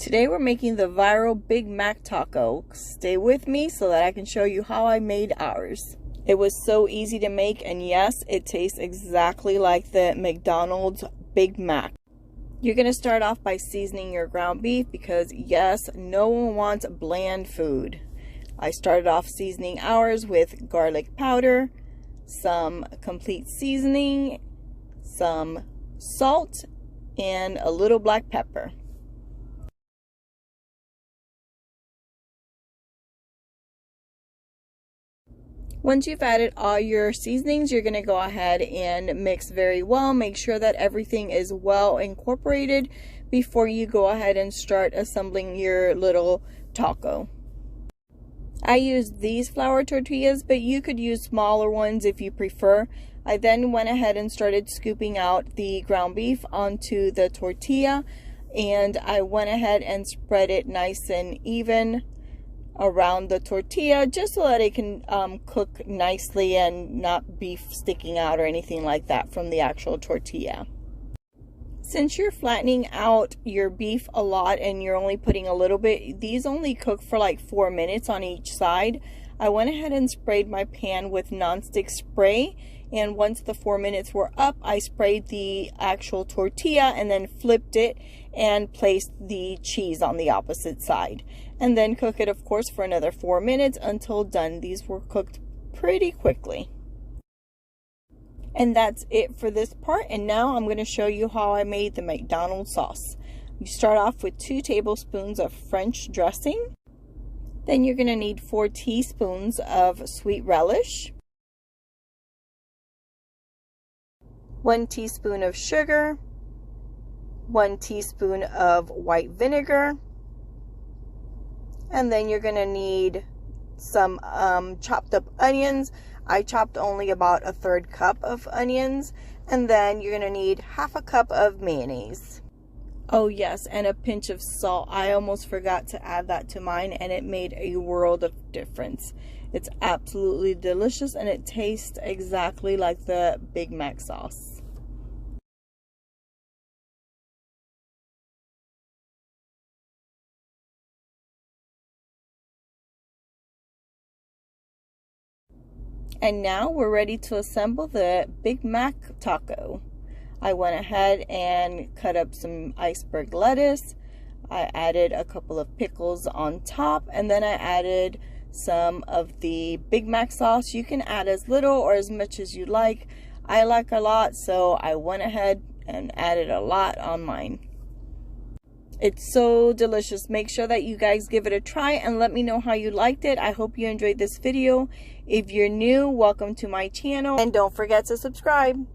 Today we're making the viral Big Mac taco. Stay with me so that I can show you how I made ours. It was so easy to make, and yes, it tastes exactly like the McDonald's Big Mac. You're going to start off by seasoning your ground beef because yes, no one wants bland food. I started off seasoning ours with garlic powder, some complete seasoning, some salt, and a little black pepper. Once you've added all your seasonings, you're going to go ahead and mix very well. Make sure that everything is well incorporated before you go ahead and start assembling your little taco. I used these flour tortillas, but you could use smaller ones if you prefer. I then went ahead and started scooping out the ground beef onto the tortilla, and I went ahead and spread it nice and even around the tortilla just so that it can cook nicely and not beef sticking out or anything like that from the actual tortilla. Since you're flattening out your beef a lot and you're only putting a little bit, these only cook for like 4 minutes on each side. I went ahead and sprayed my pan with nonstick spray, and once the 4 minutes were up, I sprayed the actual tortilla and then flipped it and placed the cheese on the opposite side. And then cook it, of course, for another 4 minutes until done. These were cooked pretty quickly. And that's it for this part. And now I'm going to show you how I made the McDonald's sauce. You start off with 2 tablespoons of French dressing. Then you're going to need 4 teaspoons of sweet relish, 1 teaspoon of sugar, 1 teaspoon of white vinegar, and then you're going to need some chopped up onions. I chopped only about 1/3 cup of onions, and then you're going to need 1/2 cup of mayonnaise. Oh yes, and a pinch of salt. I almost forgot to add that to mine, and it made a world of difference. It's absolutely delicious, and it tastes exactly like the Big Mac sauce. And now we're ready to assemble the Big Mac taco. I went ahead and cut up some iceberg lettuce. I added a couple of pickles on top, and then I added some of the Big Mac sauce. You can add as little or as much as you like. I like a lot, so I went ahead and added a lot on mine. It's so delicious. Make sure that you guys give it a try and let me know how you liked it. I hope you enjoyed this video. If you're new, welcome to my channel, and don't forget to subscribe.